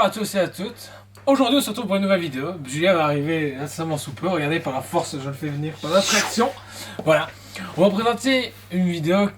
à tous et à toutes. Aujourd'hui, on se retrouve pour une nouvelle vidéo. Julien va arriver incessamment sous peu. Regardez, par la force, je le fais venir par l'attraction. Voilà. On va présenter une vidéo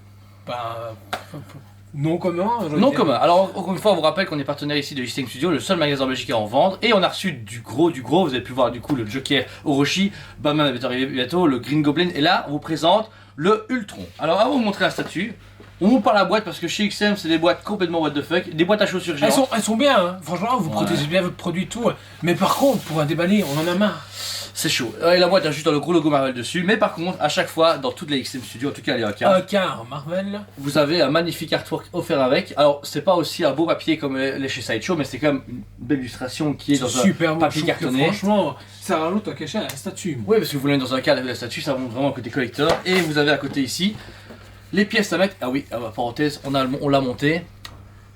non commun. Non commun. Alors, encore une fois, on vous rappelle qu'on est partenaire ici de Listing Studio, le seul magasin en Belgique à en vendre. Et on a reçu du gros. Vous avez pu voir du coup le Joker Orochi. Batman va arriver bientôt, le Green Goblin. Et là, on vous présente le Ultron. Alors, avant de vous montrer la statue, on vous parle la boîte parce que chez XM, c'est des boîtes complètement what the fuck. Des boîtes à chaussures géantes. Elles sont bien, hein. Franchement, vous protégez bien votre produit et tout. Mais par contre, pour un déballer, on en a marre. C'est chaud. Et la boîte a juste le gros logo Marvel dessus. Mais par contre, à chaque fois, dans toutes les XM Studios, en tout cas les AK, car Marvel, vous avez un magnifique artwork offert avec. Alors, c'est pas aussi un beau papier comme les chez Sideshow, mais c'est quand même une belle illustration qui est dans super un papier cartonné. Franchement, ça rajoute un cachet à la statue. Oui, parce que vous voulez dans un cadre avec la statue, ça montre vraiment le côté collector. Et vous avez à côté ici les pièces à mettre. Ah oui, parenthèse, on l'a monté.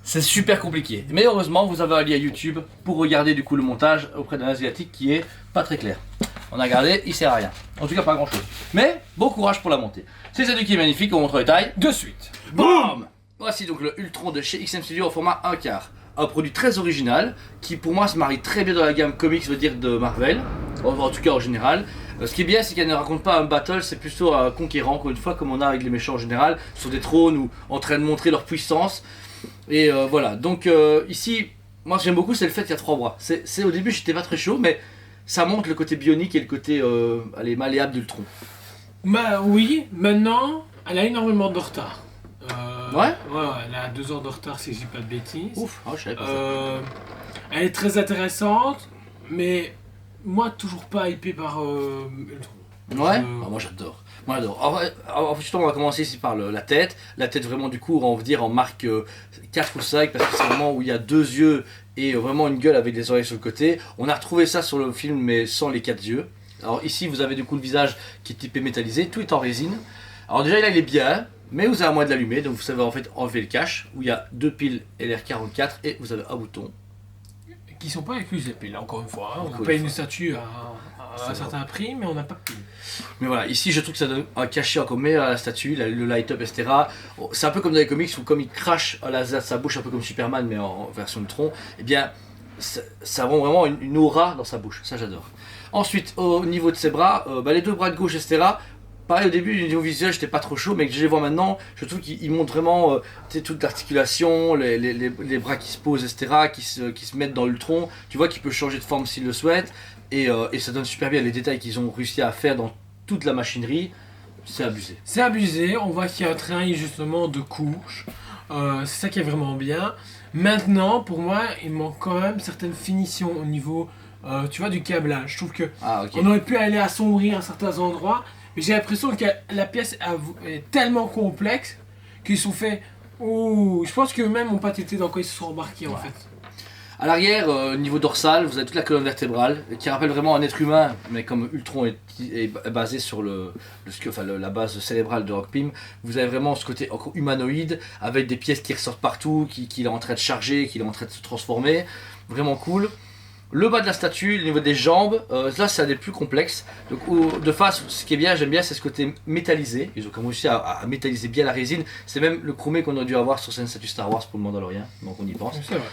C'est super compliqué. Mais heureusement, vous avez un lien YouTube pour regarder du coup le montage auprès d'un asiatique qui est pas très clair. On a regardé, il sert à rien. En tout cas, pas grand chose. Mais bon courage pour la montée. C'est cette qui est magnifique, on montre les tailles. De suite. Boum. Voici donc le Ultron de chez XM Studio au format 1/4. Un produit très original qui pour moi se marie très bien dans la gamme comics, veut dire de Marvel. En tout cas en général. Ce qui est bien, c'est qu'elle ne raconte pas un battle, c'est plutôt un conquérant, encore une fois, comme on a avec les méchants en général, sur des trônes ou en train de montrer leur puissance. Et voilà, donc ici, moi j'aime beaucoup, c'est le fait qu'il y a 3 bras. Au début, j'étais pas très chaud, mais ça montre le côté bionique et le côté malléable d'Ultron. Bah oui, maintenant, elle a énormément de retard. Ouais, elle a 2 heures de retard si je dis pas de bêtises. Ouf, oh, je savais pas ça. Elle est très intéressante, mais moi toujours pas hypé par Ultron. Ouais, moi j'adore. Moi j'adore. Alors, justement, on va commencer ici par la tête. La tête vraiment du coup, on va dire en marque 4 ou 5 parce que c'est vraiment où il y a 2 yeux et vraiment une gueule avec des oreilles sur le côté. On a retrouvé ça sur le film mais sans les 4 yeux. Alors ici vous avez du coup le visage qui est typé métallisé, tout est en résine. Alors déjà là il est bien, mais vous avez un moyen de l'allumer, donc vous savez en fait enlever le cache où il y a 2 piles LR44 et vous avez un bouton. Qui sont pas inclus les piles, encore une fois. Hein. On paye une statue à un certain prix, mais on n'a pas de piles. Mais voilà, ici je trouve que ça donne un cachet encore meilleur à la statue, le light-up, etc. C'est un peu comme dans les comics où comme il crache un laser de sa bouche, un peu comme Superman, mais en version Ultron, eh bien ça rend vraiment une aura dans sa bouche, ça j'adore. Ensuite, au niveau de ses bras, les 2 bras de gauche, etc. Pareil au début, au niveau visuel, j'étais pas trop chaud, mais que je les vois maintenant, je trouve qu'ils montrent vraiment toute l'articulation, les bras qui se posent, etc., qui se mettent dans l'Ultron. Tu vois qu'il peut changer de forme s'il le souhaite, et ça donne super bien les détails qu'ils ont réussi à faire dans toute la machinerie. C'est abusé. C'est abusé, on voit qu'il y a un travail justement de couches, c'est ça qui est vraiment bien. Maintenant, pour moi, il manque quand même certaines finitions au niveau, tu vois, du câblage. Je trouve que on aurait pu aller assombrir à certains endroits. Mais j'ai l'impression que la pièce est tellement complexe qu'ils sont faits. Ouh, je pense qu'eux-mêmes n'ont pas été dans quoi ils se sont embarqués en fait. À l'arrière, niveau dorsal, vous avez toute la colonne vertébrale qui rappelle vraiment un être humain, mais comme Ultron est basé sur la base cérébrale de Hank Pym, vous avez vraiment ce côté encore humanoïde avec des pièces qui ressortent partout, qu'il est en train de charger, qu'il est en train de se transformer. Vraiment cool. Le bas de la statue, le niveau des jambes, là c'est un des plus complexes. Donc de face, ce qui est bien, j'aime bien, c'est ce côté métallisé. Ils ont comme réussi à métalliser bien la résine. C'est même le chromé qu'on aurait dû avoir sur cette statue Star Wars pour le Mandalorian, donc on y pense. C'est vrai.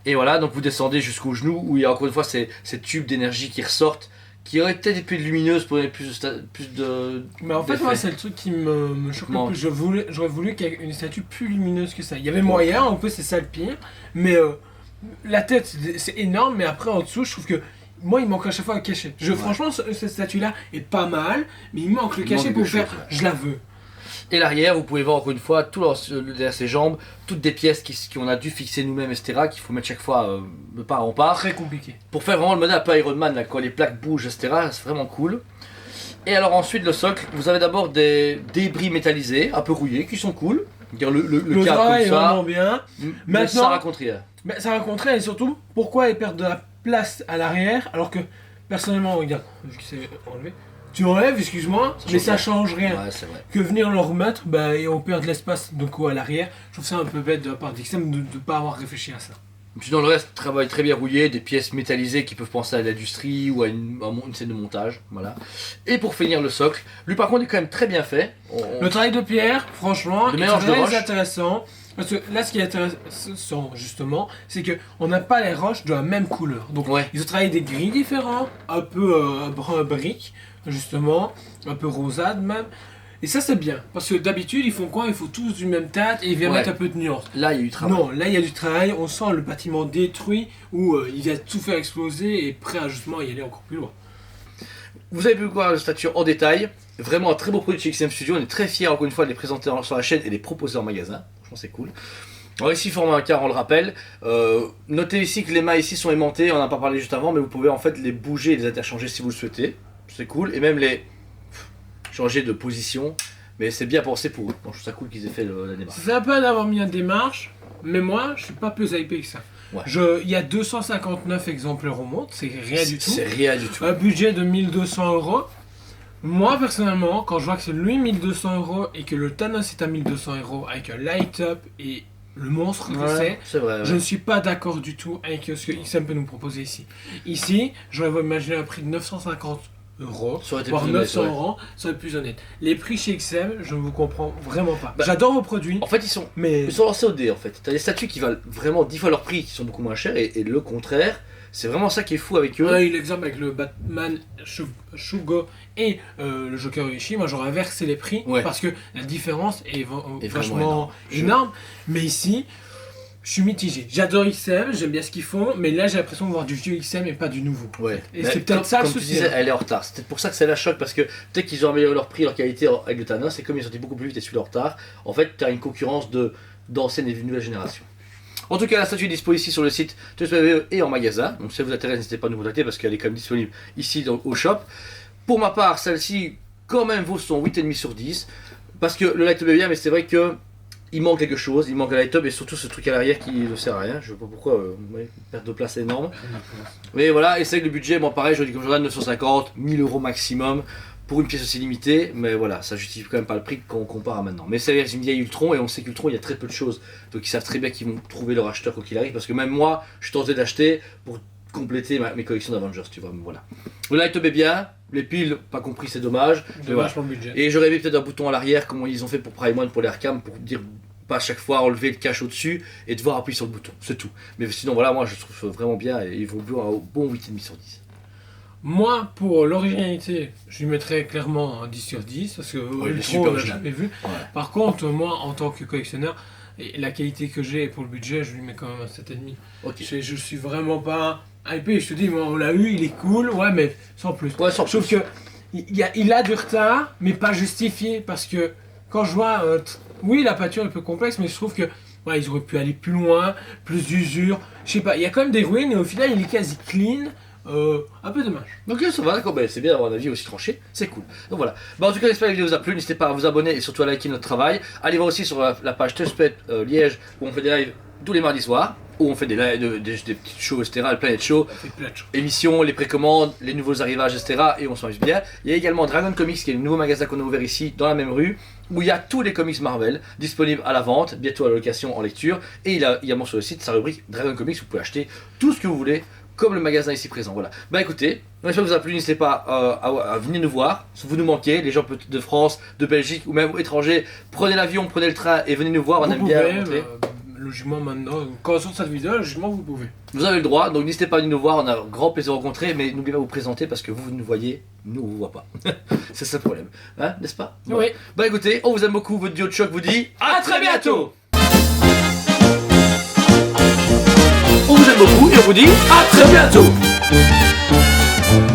Et voilà, donc vous descendez jusqu'au genou où il y a encore une fois ces tubes d'énergie qui ressortent, qui auraient peut-être été plus lumineuses pour donner plus de. Mais en fait, moi, c'est le truc qui me choque le plus. J'aurais voulu qu'il y ait une statue plus lumineuse que ça. Il y avait moyen, en plus, c'est ça le pire. Mais la tête, c'est énorme, mais après, en dessous, je trouve que. Moi, il manque à chaque fois un cachet. Franchement, cette statue-là est pas mal, mais il manque le cachet pour faire. Je la veux. Et l'arrière, vous pouvez voir encore une fois, tout derrière ses jambes, toutes des pièces qu'on a dû fixer nous-mêmes, etc., qu'il faut mettre chaque fois de part en part. Très compliqué. Pour faire vraiment le modèle un peu Iron Man, là, quand les plaques bougent, etc., c'est vraiment cool. Et alors ensuite, le socle, vous avez d'abord des débris métallisés, un peu rouillés, qui sont cool. Le cadre est vraiment bien. Maintenant, ça raconte rien. Mais ça raconte rien, et surtout, pourquoi ils perdent de la place à l'arrière, alors que, personnellement, regarde, vu que c'est enlevé, tu enlèves, excuse-moi, mais ça change rien. Ouais, c'est vrai. Que venir le remettre, et on perd de l'espace de quoi à l'arrière. Je trouve ça un peu bête de la part d'XM de ne pas avoir réfléchi à ça. Puis dans le reste, travail très bien rouillé, des pièces métallisées qui peuvent penser à l'industrie ou à une scène de montage, voilà. Et pour finir le socle, lui par contre est quand même très bien fait. Le travail de pierre, franchement, est très intéressant. Parce que là, ce qui est intéressant, justement, c'est qu'on n'a pas les roches de la même couleur. Donc, Ouais. ils ont travaillé des gris différents, un peu brun brique, justement, un peu rosade même. Et ça, c'est bien. Parce que d'habitude, ils font quoi? Ils font tous du même teinte et ils viennent Ouais. mettre un peu de nuance. Là, il y a eu du travail. Non, là, il y a du travail. On sent le bâtiment détruit où il vient tout faire exploser et prêt à justement y aller encore plus loin. Vous avez pu voir la statue en détail. Vraiment un très beau produit de chez XM Studio. On est très fiers, encore une fois, de les présenter sur la chaîne et de les proposer en magasin. Franchement, c'est cool. Alors ici, format 1 quart, on le rappelle. Notez ici que les mâts ici sont aimantés. On n'en a pas parlé juste avant, mais vous pouvez en fait les bouger et les interchanger si vous le souhaitez. C'est cool. Et même les changer de position. Mais c'est bien pensé pour eux. Bon, je trouve ça cool qu'ils aient fait la démarche. C'est un peu d'avoir mis une démarche, mais moi, je suis pas plus hypé que ça. Ouais. Il y a 259 exemplaires au monde, c'est rien du tout. C'est rien du tout. Un budget de 1200 €. Moi, personnellement, quand je vois que c'est lui 1200 € et que le Thanos est à 1200 € avec un light-up et le monstre que C'est vrai. je ne suis pas d'accord du tout avec ce que XM peut nous proposer ici. Ici, j'aurais imaginé un prix de 950 €, Ça aurait été voire plus 900 honnête, €, ça va être plus honnête. Les prix chez XM, je ne vous comprends vraiment pas. J'adore vos produits, En fait, ils sont mais lancés au dé en fait. T'as des statues qui valent vraiment 10 fois leur prix, qui sont beaucoup moins chères, et le contraire. C'est vraiment ça qui est fou avec eux. on a eu l'exemple avec le Batman Shugo et le Joker Uechi. Moi, j'aurais inversé les prix parce que la différence est vachement énorme. Mais ici, je suis mitigé. J'adore XM, j'aime bien ce qu'ils font, mais là, j'ai l'impression de voir du vieux XM et pas du nouveau. Ouais. Et c'est peut-être ça le comme tu souci. disais, elle est en retard. C'est peut-être pour ça que c'est la choc, parce que peut-être qu'ils ont amélioré leur prix, leur qualité avec le Thanos, et comme ils sont sortis beaucoup plus vite et celui-là en retard, en fait, tu as une concurrence d'anciennes et de nouvelles générations. En tout cas, la statue est dispo ici sur le site TSPVE et en magasin. Donc si ça vous intéresse, n'hésitez pas à nous contacter parce qu'elle est quand même disponible ici au shop. Pour ma part, celle-ci, quand même, vaut son 8,5 sur 10. Parce que le light-up est bien, mais c'est vrai que il manque quelque chose. Il manque un light-up et surtout ce truc à l'arrière qui ne sert à rien. Je ne sais pas pourquoi, perte de place énorme. Mais voilà, et c'est que le budget, moi pareil, je dis comme Jordan, 950, 1000 € maximum. Pour une pièce aussi limitée, mais voilà, ça justifie quand même pas le prix quand on compare à maintenant. Mais c'est une vieille Ultron et on sait qu'Ultron il y a très peu de choses, donc ils savent très bien qu'ils vont trouver leur acheteur quoi qu'il arrive, parce que même moi je suis tenté d'acheter pour compléter mes collections d'Avengers, tu vois, mais voilà. Le light-up est bien, les piles, pas compris, c'est dommage. Dommage pour le budget. Et j'aurais mis peut-être un bouton à l'arrière, comme ils ont fait pour Prime One pour les Arkham, pour dire pas à chaque fois enlever le cache au-dessus et devoir appuyer sur le bouton, c'est tout. Mais sinon voilà, moi je trouve vraiment bien et il vaut un bon 8,5 sur 10. Moi, pour l'originalité, je lui mettrais clairement un 10 sur 10, parce que Ultron, on l'a jamais vu. Ouais. Par contre, moi, en tant que collectionneur, et la qualité que j'ai pour le budget, je lui mets quand même un 7,5. Ok. Je suis vraiment pas hypé, je te dis, moi, on l'a eu, il est cool, ouais, mais sans plus. Ouais, sans Je trouve plus. que il a du retard, mais pas justifié, parce que quand je vois, oui, la peinture est un peu complexe, mais je trouve que ouais, ils auraient pu aller plus loin, plus d'usure, je sais pas, il y a quand même des ruines, et au final, il est quasi clean. Un peu dommage. Ok, ça va, d'accord, c'est bien d'avoir un avis aussi tranché, c'est cool. Donc voilà. En tout cas, j'espère que la vidéo vous a plu. N'hésitez pas à vous abonner et surtout à liker notre travail. Allez voir aussi sur la page Tespet Liège où on fait des lives tous les mardis soirs, où on fait des lives, des petites shows, etc. Le Planet Show, émissions, les précommandes, les nouveaux arrivages, etc. Et on s'amuse bien. Il y a également Dragon Comics qui est le nouveau magasin qu'on a ouvert ici dans la même rue, où il y a tous les comics Marvel disponibles à la vente, bientôt à la location en lecture. Et il a également sur le site sa rubrique Dragon Comics, vous pouvez acheter tout ce que vous voulez, comme le magasin ici présent. Voilà. Bah écoutez, j'espère que vous a plu, n'hésitez pas à venir nous voir, si vous nous manquez, les gens de France, de Belgique ou même étrangers, prenez l'avion, prenez le train et venez nous voir, on aime bien montrer. Logiquement maintenant, quand on sort cette vidéo, logiquement vous pouvez. Vous avez le droit, donc n'hésitez pas à venir nous voir, on a un grand plaisir de vous rencontrer, mais n'oubliez pas de vous présenter parce que vous nous voyez, nous on vous voit pas. C'est ça le problème, hein, n'est-ce pas? Oui. Bah écoutez, on vous aime beaucoup, votre duo de choc vous dit à très bientôt. On vous aime beaucoup et on vous dit à très bientôt.